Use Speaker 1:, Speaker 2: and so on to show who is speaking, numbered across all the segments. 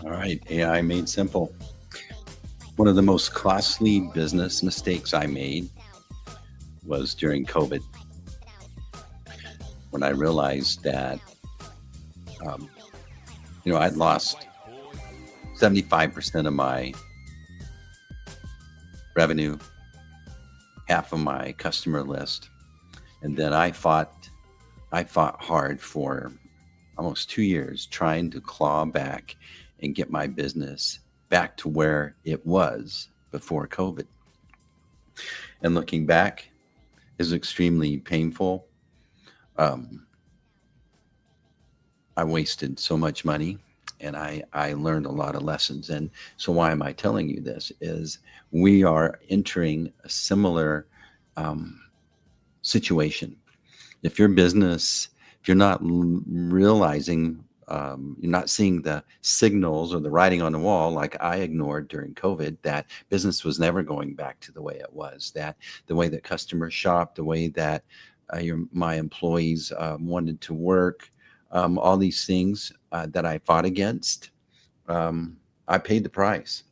Speaker 1: All right, AI made simple. One of the most costly business mistakes I made was during COVID when I realized that, um, I'd lost 75% of my revenue, half of my customer list, and then I fought hard for almost 2 years trying to claw back and get my business back to where it was before COVID. And looking back is extremely painful. Um, I wasted so much money and I learned a lot of lessons. And so, why am I telling you this? Is we are entering a similar um, situation. If your business, if you're not realizing, you're not seeing the signals or the writing on the wall, like I ignored during COVID, that business was never going back to the way it was, that the way that customers shop, the way that my employees wanted to work, all these things that I fought against, I paid the price.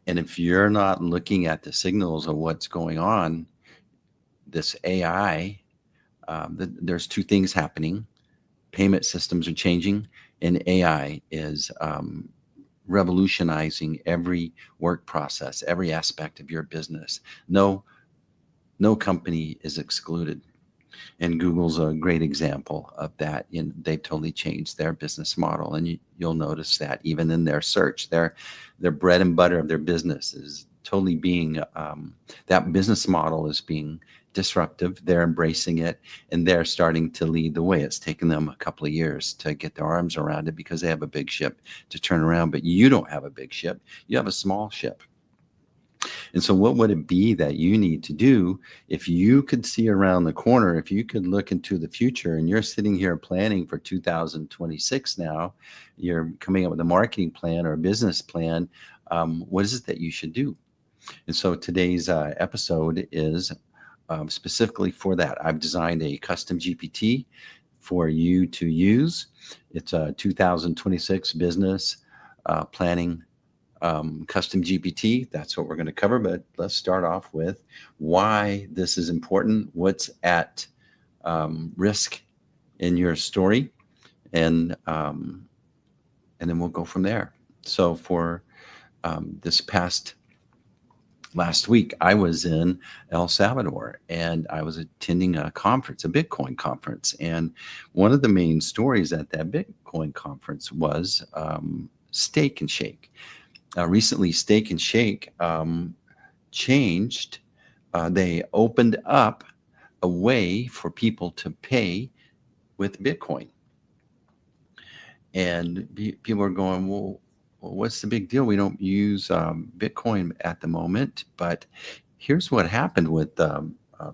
Speaker 1: And if you're not looking at the signals of what's going on, this AI, there's two things happening. Payment systems are changing, and AI is revolutionizing every work process, every aspect of your business. No company is excluded. And Google's a great example of that. They've totally changed their business model, and you'll notice that even in their search, their bread and butter of their business is totally being that business model is being disruptive. They're embracing it, and they're starting to lead the way. It's taken them a couple of years to get their arms around it because they have a big ship to turn around. But you don't have a big ship; you have a small ship. And so, what would it be that you need to do if you could see around the corner, if you could look into the future and you're sitting here planning for 2026 now, you're coming up with a marketing plan or a business plan? What is it that you should do? And so, today's episode is specifically for that. I've designed a custom GPT for you to use. It's a 2026 business planning custom GPT. That's what we're going to cover. But let's start off with why this is important, what's at risk in your story, and and then we'll go from there. So for this past last week, I was in El Salvador and I was attending a conference, a Bitcoin conference. And one of the main stories at that Bitcoin conference was Steak and Shake. Recently, Steak and Shake changed. They opened up a way for people to pay with Bitcoin. And people are going, well, what's the big deal? We don't use Bitcoin at the moment. But here's what happened with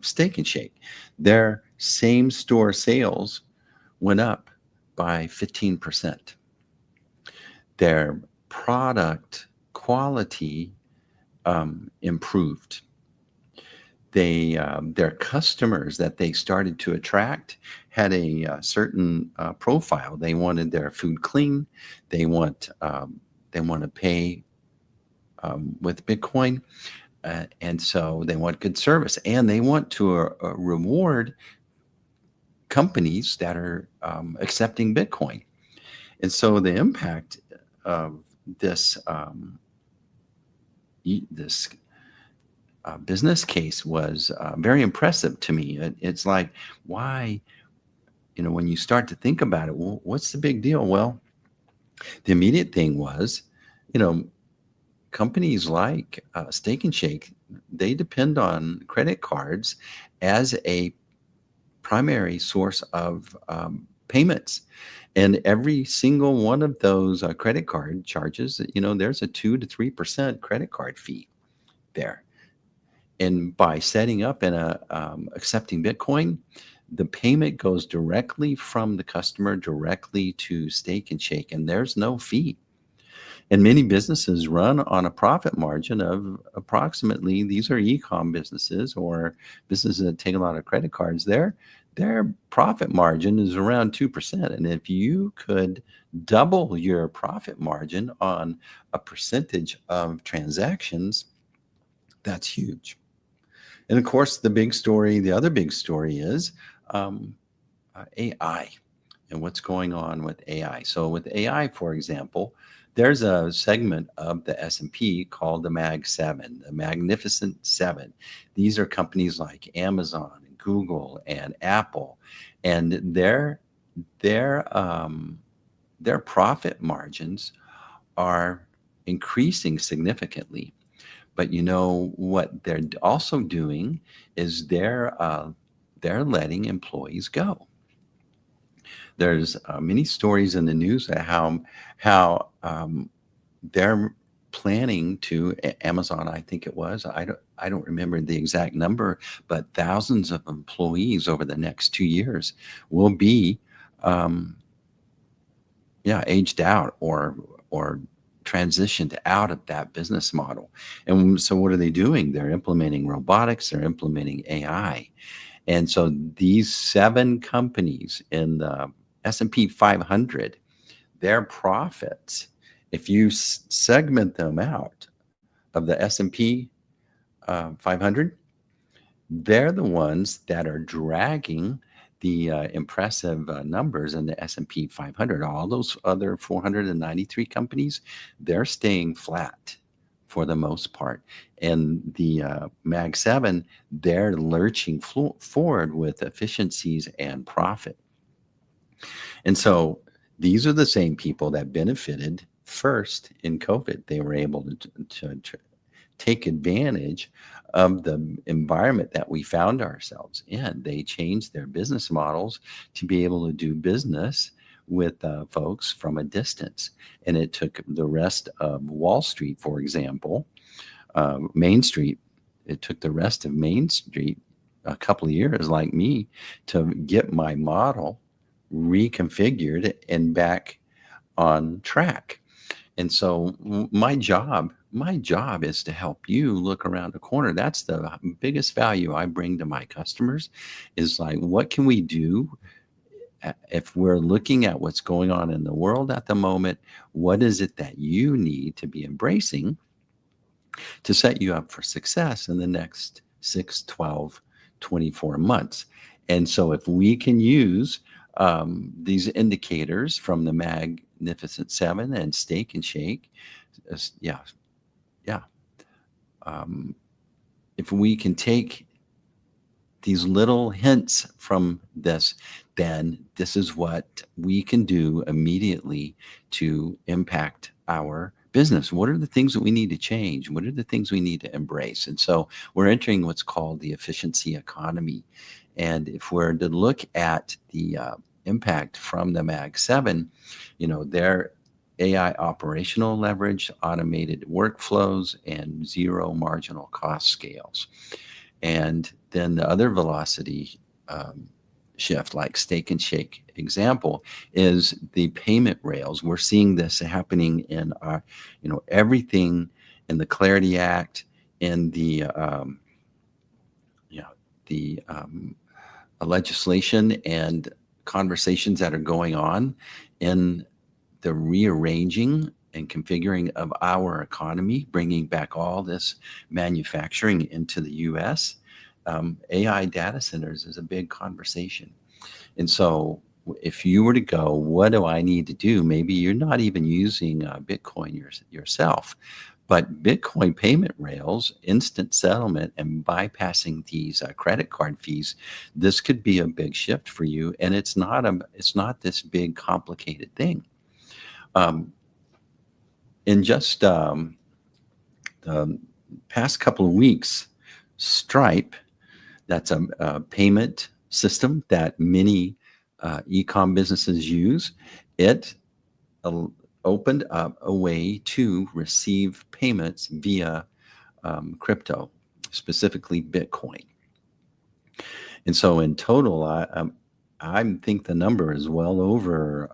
Speaker 1: Steak and Shake. Their same store sales went up by 15%. Their product quality improved. Their customers that they started to attract had a certain profile. They wanted their food clean. They want to pay with Bitcoin, and so they want good service, and they want to reward companies that are accepting Bitcoin. And so the impact of this this business case was very impressive to me. It's like, why, when you start to think about it, well, what's the big deal? Well, the immediate thing was, you know, companies like Steak and Shake, they depend on credit cards as a primary source of payments. And every single one of those credit card charges, there's a 2 to 3% credit card fee there. And by setting up and accepting Bitcoin, the payment goes directly from the customer directly to Steak and Shake, and there's no fee. And many businesses run on a profit margin of approximately, these are e-com businesses or businesses that take a lot of credit cards. Their profit margin is around 2%. And if you could double your profit margin on a percentage of transactions, that's huge. And of course, the other big story is AI and what's going on with AI. So with AI, for example, there's a segment of the S&P called the Mag 7, the Magnificent Seven. These are companies like Amazon and Google and Apple, and their profit margins are increasing significantly. But you know what they're also doing is they're letting employees go. There's many stories in the news of how they're planning to Amazon, I think it was. I don't remember the exact number, but thousands of employees over the next 2 years will be um, aged out or transitioned out of that business model. And so what are they doing? They're implementing robotics, they're implementing AI. And so these seven companies in the S&P 500, their profits, if you segment them out of the S&P 500, they're the ones that are dragging the impressive numbers in the S&P 500. All those other 493 companies, they're staying flat for the most part. And the Mag 7, they're lurching forward with efficiencies and profit. And so these are the same people that benefited first in COVID. They were able to take advantage of the environment that we found ourselves in. They changed their business models to be able to do business with folks from a distance. And it took the rest of Wall Street, for example, Main Street, it took the rest of Main Street a couple of years, like me, to get my model reconfigured and back on track. And so my job is to help you look around the corner. That's the biggest value I bring to my customers is like, what can we do if we're looking at what's going on in the world at the moment? What is it that you need to be embracing to set you up for success in the next 6, 12, 24 months? And so if we can use these indicators from the Magnificent Seven and Steak and Shake, yeah, yeah. Um, if we can take these little hints from this, then this is what we can do immediately to impact our business. What are the things that we need to change? What are the things we need to embrace? And so we're entering what's called the efficiency economy. And if we're to look at the impact from the Mag 7, their AI operational leverage, automated workflows, and zero marginal cost scales. And then the other velocity shift, like Steak and Shake example, is the payment rails. We're seeing this happening in our, everything in the Clarity Act, in the, the legislation and conversations that are going on in the rearranging and configuring of our economy, bringing back all this manufacturing into the U.S. AI data centers is a big conversation. And so if you were to go, what do I need to do? Maybe you're not even using Bitcoin yourself, but Bitcoin payment rails, instant settlement, and bypassing these credit card fees, this could be a big shift for you. And it's not this big complicated thing. In just the past couple of weeks, Stripe, that's a payment system that many e-com businesses use, it opened up a way to receive payments via crypto, specifically Bitcoin. And so in total, I think the number is well over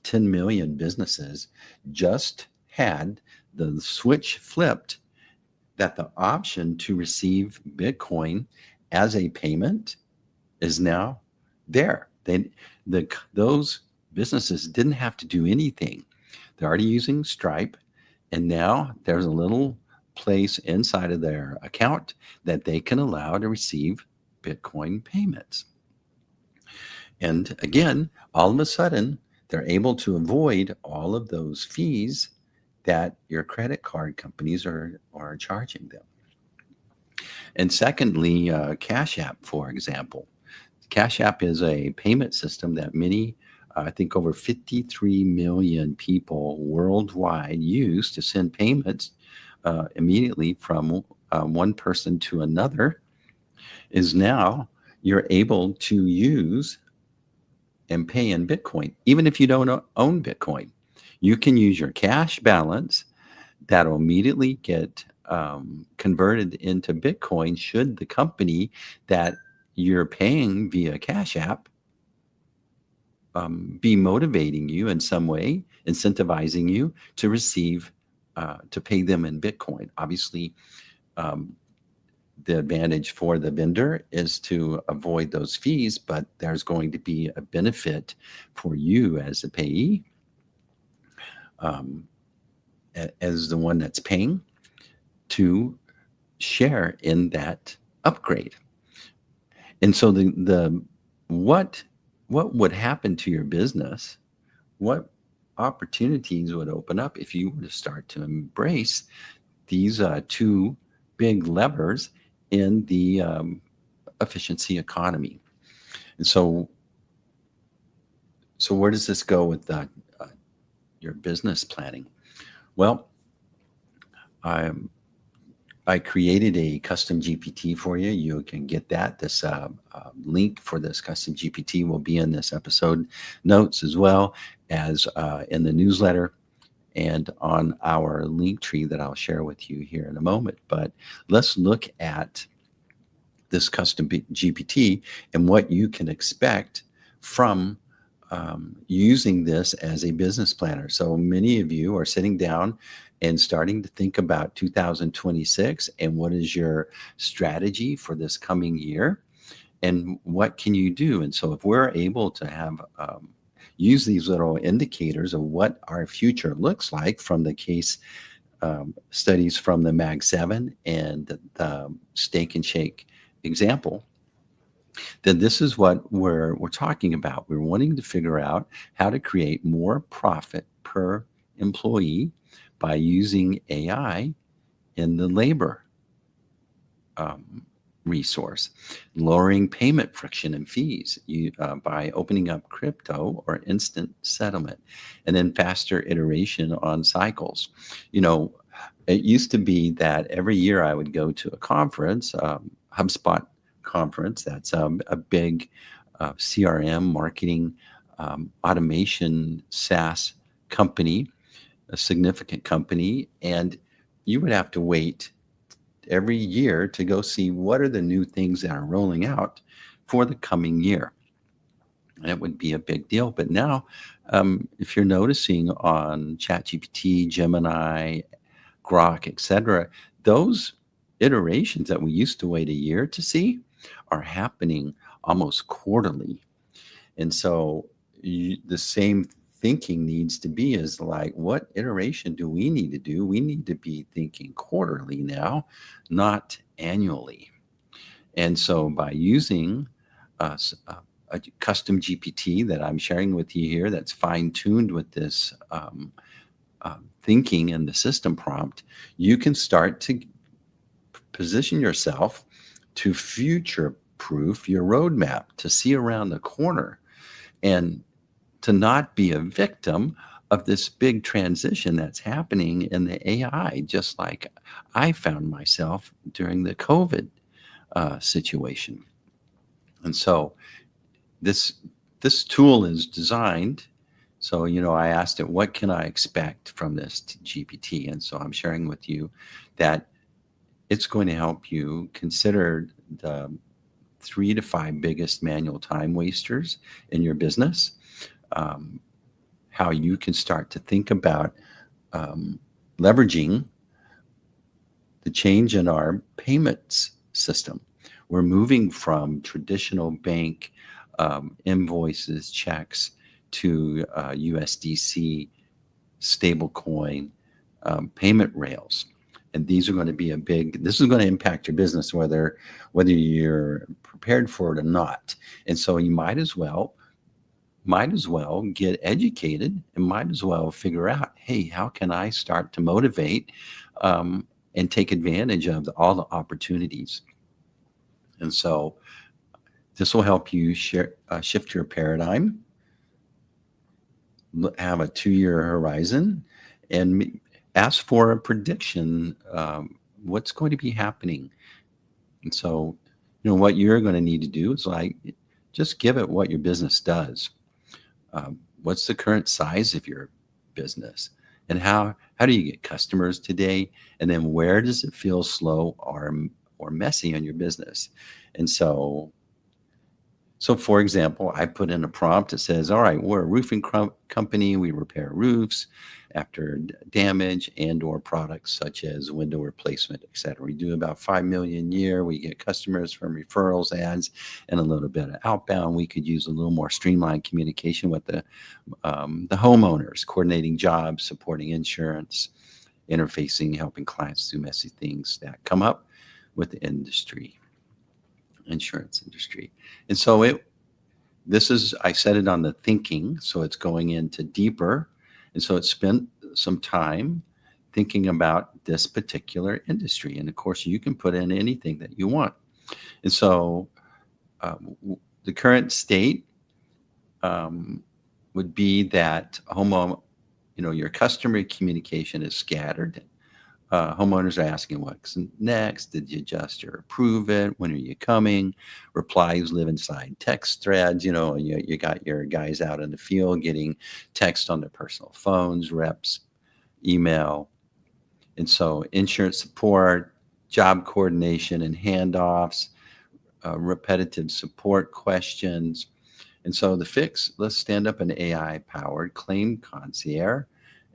Speaker 1: 10 million businesses just had the switch flipped, that the option to receive Bitcoin as a payment is now there. Those businesses didn't have to do anything. They're already using Stripe, and now there's a little place inside of their account that they can allow to receive Bitcoin payments. And again, all of a sudden, they're able to avoid all of those fees that your credit card companies are charging them. And secondly, Cash App, for example. Cash App is a payment system that many, I think over 53 million people worldwide use to send payments immediately from one person to another. Is now you're able to use and pay in Bitcoin, even if you don't own Bitcoin. You can use your cash balance that'll immediately get converted into Bitcoin should the company that you're paying via Cash App be motivating you in some way, incentivizing you to receive, to pay them in Bitcoin. Obviously, the advantage for the vendor is to avoid those fees, but there's going to be a benefit for you as a payee, as the one that's paying, to share in that upgrade. And so what would happen to your business? What opportunities would open up if you were to start to embrace these two big levers in the efficiency economy? And so where does this go with your business planning? Well, I created a custom GPT for you. You can get that. This link for this custom GPT will be in this episode notes, as well as in the newsletter and on our link tree that I'll share with you here in a moment. But let's look at this custom GPT and what you can expect from using this as a business planner. So many of you are sitting down and starting to think about 2026 and what is your strategy for this coming year and what can you do. And so if we're able to have use these little indicators of what our future looks like from the case studies from the Mag 7 and the Steak and Shake example, then this is what we're talking about. We're wanting to figure out how to create more profit per employee by using AI in the labor resource, lowering payment friction and fees by opening up crypto or instant settlement, and then faster iteration on cycles. You know, it used to be that every year I would go to a conference, HubSpot conference. That's a big CRM marketing automation SaaS company, a significant company, and you would have to wait every year to go see what are the new things that are rolling out for the coming year. And it would be a big deal. But now, if you're noticing on ChatGPT, Gemini, Grok, etc., those iterations that we used to wait a year to see are happening almost quarterly. And so the same thinking needs to be is like, what iteration do we need to do? We need to be thinking quarterly now, not annually. And so by using a custom GPT that I'm sharing with you here that's fine-tuned with this thinking and the system prompt, you can start to position yourself to future-proof your roadmap, to see around the corner, and to not be a victim of this big transition that's happening in the AI, just like I found myself during the COVID situation. And so this tool is designed. So, you know, I asked it, what can I expect from this GPT? And so I'm sharing with you that it's going to help you consider the 3 to 5 biggest manual time wasters in your business, how you can start to think about um, leveraging the change in our payments system. We're moving from traditional bank invoices, checks to USDC stablecoin payment rails. And these are going to be this is going to impact your business whether you're prepared for it or not. And so you might as well get educated and might as well figure out, hey, how can I start to motivate and take advantage of all the opportunities? And so this will help you shift your paradigm, have a 2-year horizon, and ask for a prediction, what's going to be happening. And so, what you're going to need to do is just give it what your business does. What's the current size of your business, and how do you get customers today, and then where does it feel slow or messy in your business? And so for example, I put in a prompt that says, all right, we're a roofing company. We repair roofs after damage and or products such as window replacement, et cetera. We do about 5 million a year. We get customers from referrals, ads, and a little bit of outbound. We could use a little more streamlined communication with the homeowners, coordinating jobs, supporting insurance, interfacing, helping clients do messy things that come up with the insurance industry. And so I said it on the thinking, so it's going into deeper. And so it spent some time thinking about this particular industry. And of course, you can put in anything that you want. And so the current state would be that your customer communication is scattered. Homeowners are asking what's next. Did you adjust or approve it? When are you coming? Replies live inside text threads. You got your guys out in the field getting text on their personal phones, reps, email. And so insurance support, job coordination and handoffs, repetitive support questions. And so the fix, let's stand up an AI-powered claim concierge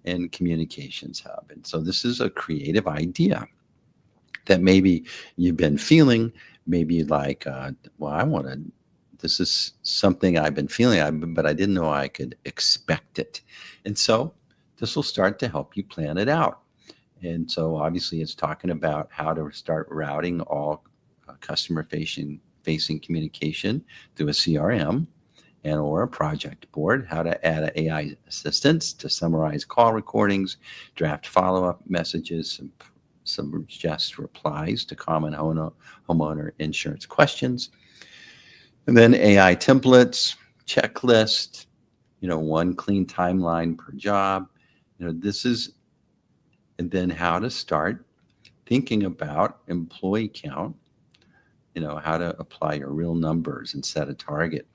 Speaker 1: and communications hub. And so this is a creative idea that maybe you've been feeling, maybe like, this is something I've been feeling, but I didn't know I could expect it. And so this will start to help you plan it out. And so obviously it's talking about how to start routing all customer facing communication through a CRM or a project board, how to add AI assistants to summarize call recordings, draft follow-up messages, suggest replies to common homeowner insurance questions, and then AI templates, checklist, one clean timeline per job. And then how to start thinking about employee count, how to apply your real numbers and set a target.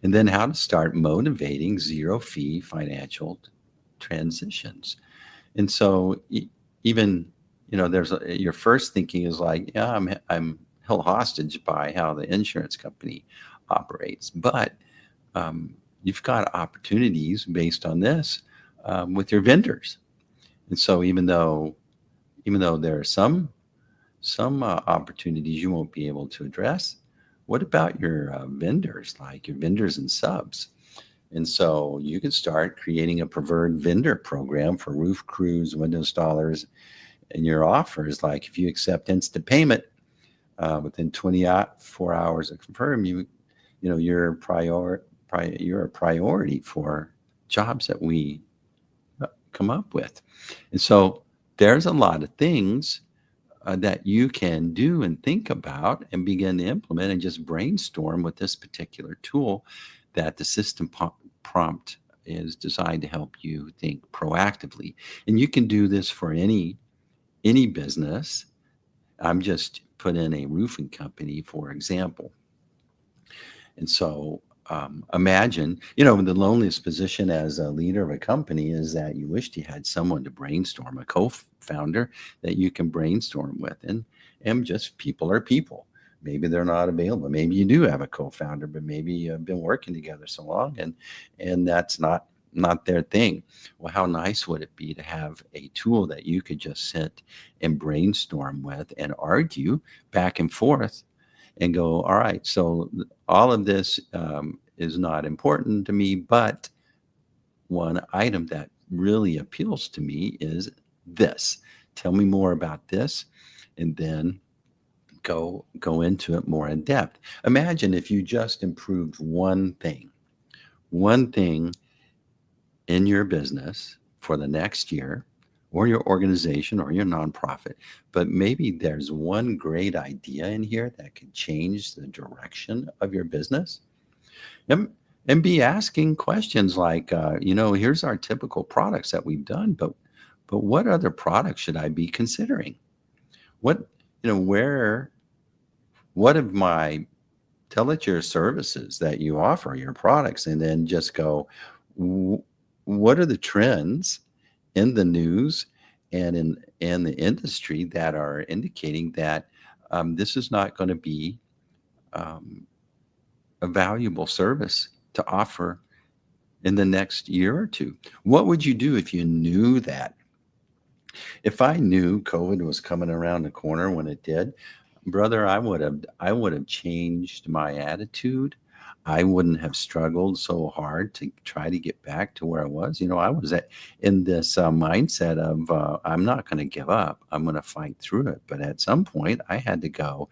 Speaker 1: And then how to start motivating zero-fee financial transitions. And so even, your first thinking is like, yeah, I'm held hostage by how the insurance company operates. But you've got opportunities based on this with your vendors. And so even though there are some opportunities you won't be able to address, what about your vendors, like your vendors and subs? And so you could start creating a preferred vendor program for roof crews, window installers, and your offers. Like if you accept instant payment within 24 hours of confirm, you're a priority for jobs that we come up with. And so there's a lot of things that you can do and think about and begin to implement and just brainstorm with this particular tool that the system prompt is designed to help you think proactively. And you can do this for any business. I'm just put in a roofing company, for example. And so imagine, the loneliest position as a leader of a company is that you wished you had someone to brainstorm, a co-founder that you can brainstorm with. And just people are people. Maybe they're not available. Maybe you do have a co-founder, but maybe you've been working together so long and that's not not their thing. Well, how nice would it be to have a tool that you could just sit and brainstorm with and argue back and forth and go, all right, so all of this is not important to me, but one item that really appeals to me is this. Tell me more about this, and then go into it more in depth. Imagine if you just improved one thing in your business for the next year, or your organization or your nonprofit, but maybe there's one great idea in here that could change the direction of your business. And, and be asking questions like, here's our typical products that we've done, but what other products should I be considering? What, where, what of my, tell it your services that you offer, your products, and then just go, what are the trends in the news and in the industry that are indicating that this is not going to be a valuable service to offer in the next year or two? What would you do if you knew that? If I knew COVID was coming around the corner when it did, brother, I would have changed my attitude. I wouldn't have struggled so hard to try to get back to where I was. I was in this mindset of I'm not going to give up. I'm going to fight through it. But at some point, I had to go.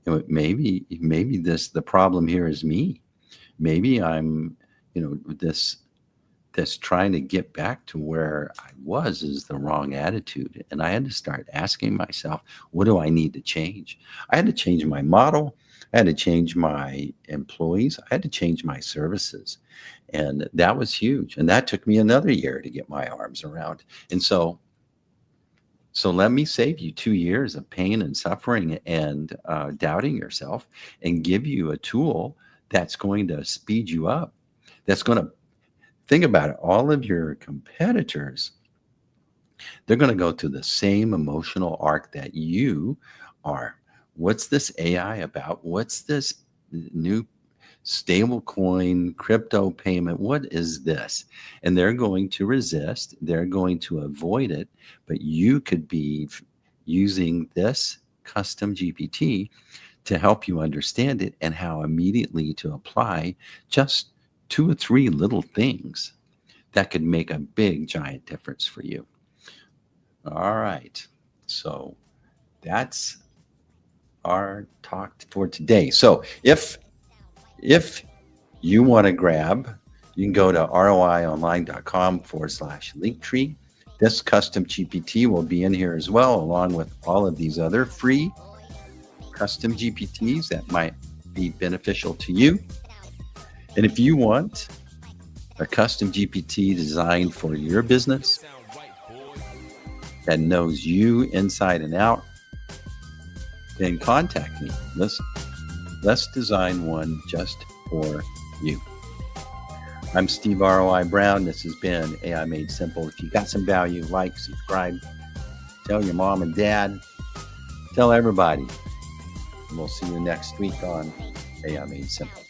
Speaker 1: Maybe the problem here is me. Maybe I'm this trying to get back to where I was is the wrong attitude. And I had to start asking myself, what do I need to change? I had to change my model. I had to change my employees. I had to change my services. And that was huge. And that took me another year to get my arms around. And so let me save you 2 years of pain and suffering and doubting yourself, and give you a tool that's going to speed you up. That's going to, think about it, all of your competitors, they're going to go through the same emotional arc that you are. What's this AI about? What's this new stable coin, crypto payment? What is this? And they're going to resist. They're going to avoid it. But you could be using this custom GPT to help you understand it and how immediately to apply just 2 or 3 little things that could make a big, giant difference for you. All right. So that's our talk for today. So if you want to grab, you can go to roionline.com/linktree. This custom GPT will be in here as well, along with all of these other free custom GPTs that might be beneficial to you. And if you want a custom GPT designed for your business that knows you inside and out, then contact me. Let's design one just for you. I'm Steve ROI Brown. This has been AI Made Simple. If you got some value, like, subscribe, tell your mom and dad, tell everybody. And we'll see you next week on AI Made Simple.